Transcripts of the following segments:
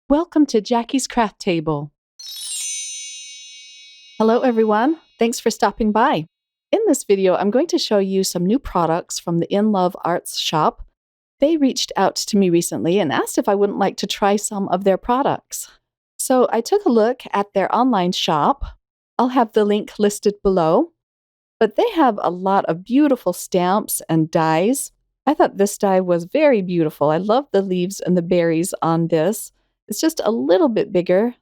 Welcome to Jackie's Craft Table. Hello everyone, thanks for stopping by. In this video, I'm going to show you some new products from the In Love Arts shop. They reached out to me recently and asked if I wouldn't like to try some of their products. So I took a look at their online shop. I'll have the link listed below. But they have a lot of beautiful stamps and dies. I thought this die was very beautiful. I love the leaves and the berries on this. It's just a little bit bigger.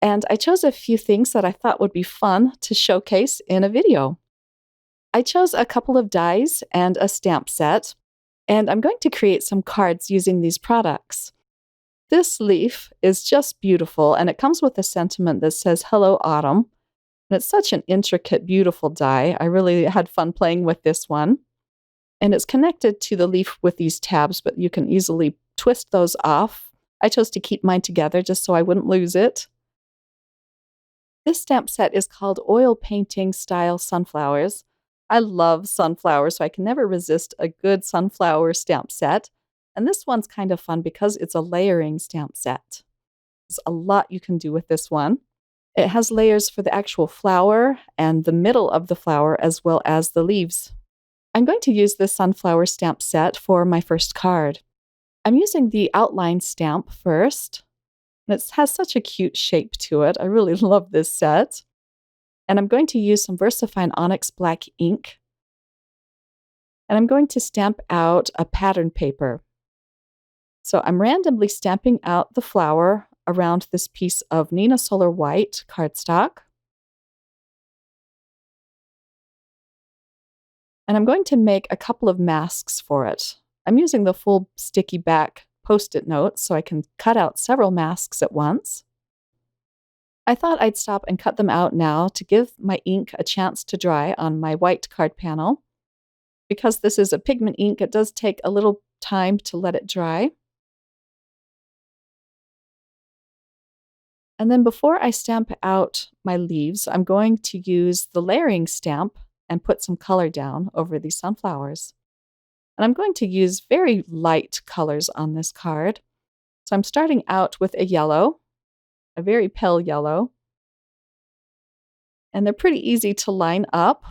And I chose a few things that I thought would be fun to showcase in a video. I chose a couple of dies and a stamp set, and I'm going to create some cards using these products. This leaf is just beautiful, and it comes with a sentiment that says, "Hello, Autumn." And it's such an intricate, beautiful die. I really had fun playing with this one. And it's connected to the leaf with these tabs, but you can easily twist those off. I chose to keep mine together just so I wouldn't lose it. This stamp set is called Oil Painting Style Sunflowers. I love sunflowers, so I can never resist a good sunflower stamp set. And this one's kind of fun because it's a layering stamp set. There's a lot you can do with this one. It has layers for the actual flower and the middle of the flower as well as the leaves. I'm going to use this sunflower stamp set for my first card. I'm using the outline stamp first. And it has such a cute shape to it. I really love this set. And I'm going to use some VersaFine Onyx Black ink. And I'm going to stamp out a pattern paper. So I'm randomly stamping out the flower around this piece of Nina Solar White cardstock. And I'm going to make a couple of masks for it. I'm using the full sticky back Post-it notes so I can cut out several masks at once. I thought I'd stop and cut them out now to give my ink a chance to dry on my white card panel. Because this is a pigment ink, it does take a little time to let it dry. And then before I stamp out my leaves, I'm going to use the layering stamp and put some color down over these sunflowers. And I'm going to use very light colors on this card. So I'm starting out with a yellow, a very pale yellow. And they're pretty easy to line up.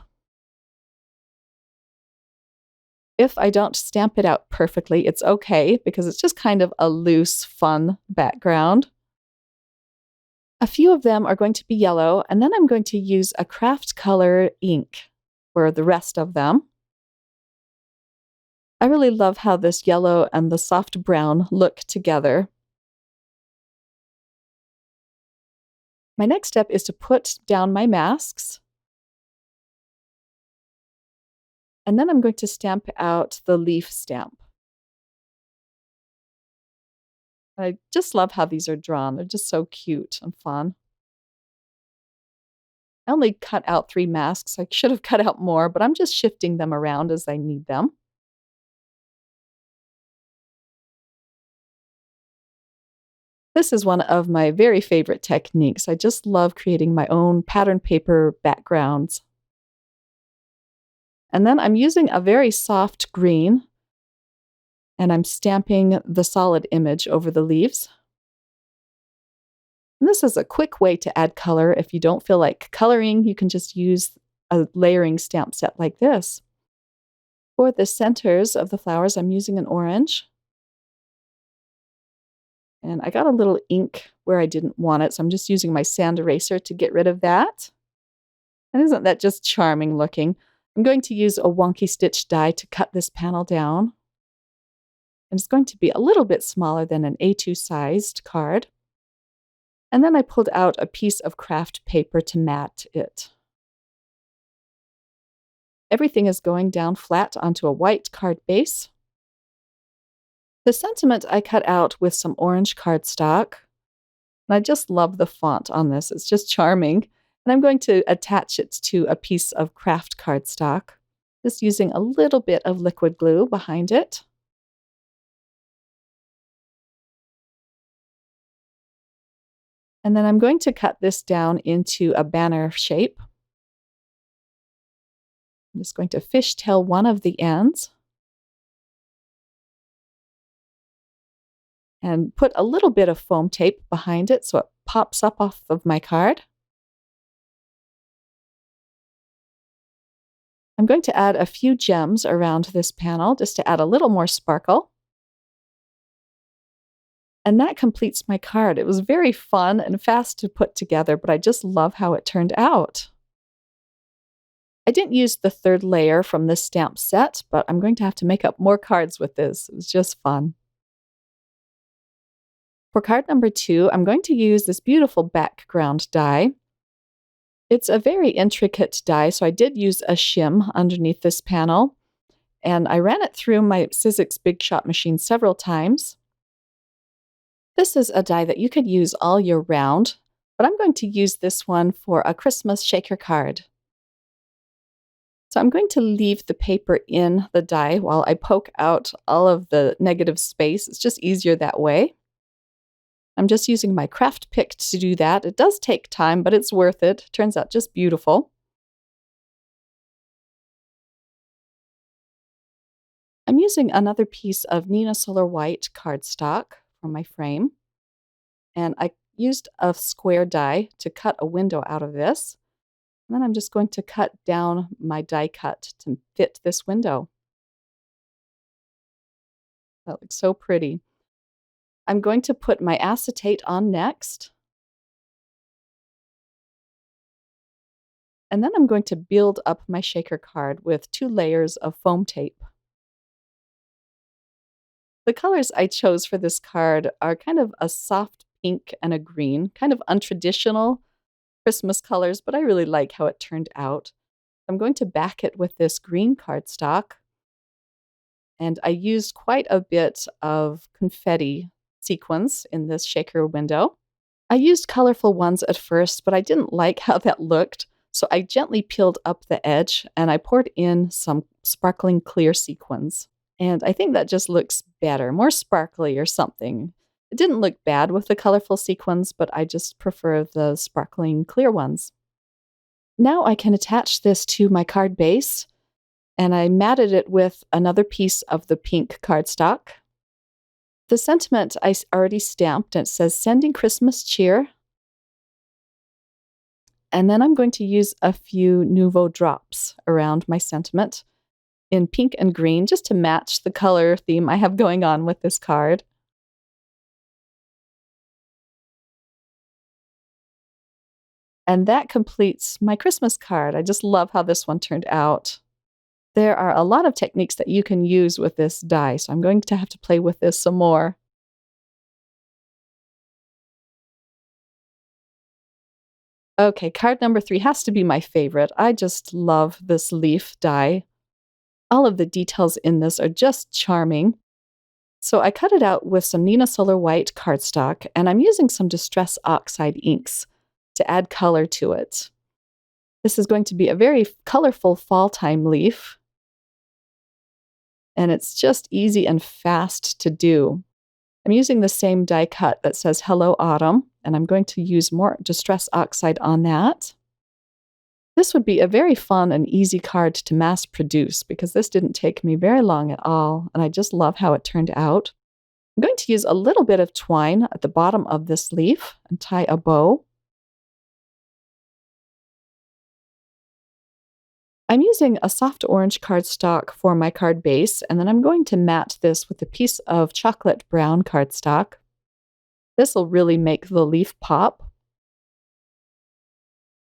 If I don't stamp it out perfectly, it's okay because it's just kind of a loose, fun background. A few of them are going to be yellow, and then I'm going to use a craft color ink for the rest of them. I really love how this yellow and the soft brown look together. My next step is to put down my masks. And then I'm going to stamp out the leaf stamp. I just love how these are drawn. They're just so cute and fun. I only cut out 3 masks. I should have cut out more, but I'm just shifting them around as I need them. This is one of my very favorite techniques. I just love creating my own pattern paper backgrounds. And then I'm using a very soft green, and I'm stamping the solid image over the leaves. And this is a quick way to add color. If you don't feel like coloring, you can just use a layering stamp set like this. For the centers of the flowers, I'm using an orange. And I got a little ink where I didn't want it, so I'm just using my sand eraser to get rid of that. And isn't that just charming looking? I'm going to use a wonky stitch die to cut this panel down. And it's going to be a little bit smaller than an A2 sized card. And then I pulled out a piece of craft paper to mat it. Everything is going down flat onto a white card base. The sentiment I cut out with some orange cardstock. And I just love the font on this. It's just charming. And I'm going to attach it to a piece of craft cardstock, just using a little bit of liquid glue behind it. And then I'm going to cut this down into a banner shape. I'm just going to fishtail one of the ends. and put a little bit of foam tape behind it so it pops up off of my card. I'm going to add a few gems around this panel just to add a little more sparkle. And that completes my card. It was very fun and fast to put together, but I just love how it turned out. I didn't use the third layer from this stamp set, but I'm going to have to make up more cards with this. It was just fun. For card number 2, I'm going to use this beautiful background die. It's a very intricate die, so I did use a shim underneath this panel, and I ran it through my Sizzix Big Shot machine several times. This is a die that you could use all year round, but I'm going to use this one for a Christmas shaker card. So I'm going to leave the paper in the die while I poke out all of the negative space. It's just easier that way. I'm just using my craft pick to do that. It does take time, but it's worth it. Turns out just beautiful. I'm using another piece of Nina Solar White cardstock from my frame. And I used a square die to cut a window out of this. And then I'm just going to cut down my die cut to fit this window. That looks so pretty. I'm going to put my acetate on next. And then I'm going to build up my shaker card with 2 layers of foam tape. The colors I chose for this card are kind of a soft pink and a green, kind of untraditional Christmas colors, but I really like how it turned out. I'm going to back it with this green cardstock. And I used quite a bit of confetti sequins in this shaker window. I used colorful ones at first, but I didn't like how that looked, so I gently peeled up the edge and I poured in some sparkling clear sequins. And I think that just looks better, more sparkly or something. It didn't look bad with the colorful sequins, but I just prefer the sparkling clear ones. Now I can attach this to my card base, and I matted it with another piece of the pink cardstock. The sentiment I already stamped, and it says, "Sending Christmas cheer." And then I'm going to use a few Nouveau drops around my sentiment in pink and green, just to match the color theme I have going on with this card. And that completes my Christmas card. I just love how this one turned out. There are a lot of techniques that you can use with this die, so I'm going to have to play with this some more. Okay, card number 3 has to be my favorite. I just love this leaf die. All of the details in this are just charming. So I cut it out with some Nina Solar White cardstock, and I'm using some Distress Oxide inks to add color to it. This is going to be a very colorful fall time leaf. And it's just easy and fast to do. I'm using the same die cut that says Hello Autumn, and I'm going to use more Distress Oxide on that. This would be a very fun and easy card to mass produce because this didn't take me very long at all, and I just love how it turned out. I'm going to use a little bit of twine at the bottom of this leaf and tie a bow. I'm using a soft orange cardstock for my card base, and then I'm going to mat this with a piece of chocolate brown cardstock. This will really make the leaf pop.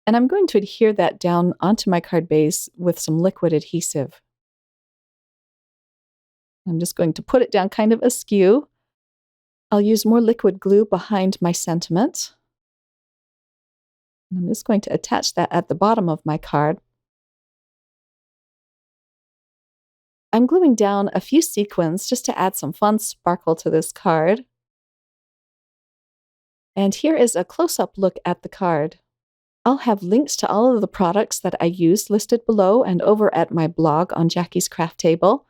And I'm going to adhere that down onto my card base with some liquid adhesive. I'm just going to put it down kind of askew. I'll use more liquid glue behind my sentiment. I'm just going to attach that at the bottom of my card. I'm gluing down a few sequins just to add some fun sparkle to this card. And here is a close-up look at the card. I'll have links to all of the products that I used listed below and over at my blog on Jackie's Craft Table.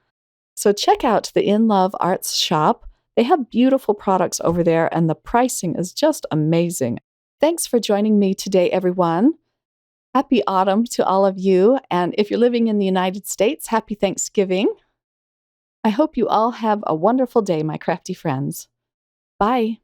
So check out the In Love Arts shop. They have beautiful products over there, and the pricing is just amazing. Thanks for joining me today, everyone. Happy autumn to all of you, and if you're living in the United States, happy Thanksgiving. I hope you all have a wonderful day, my crafty friends. Bye.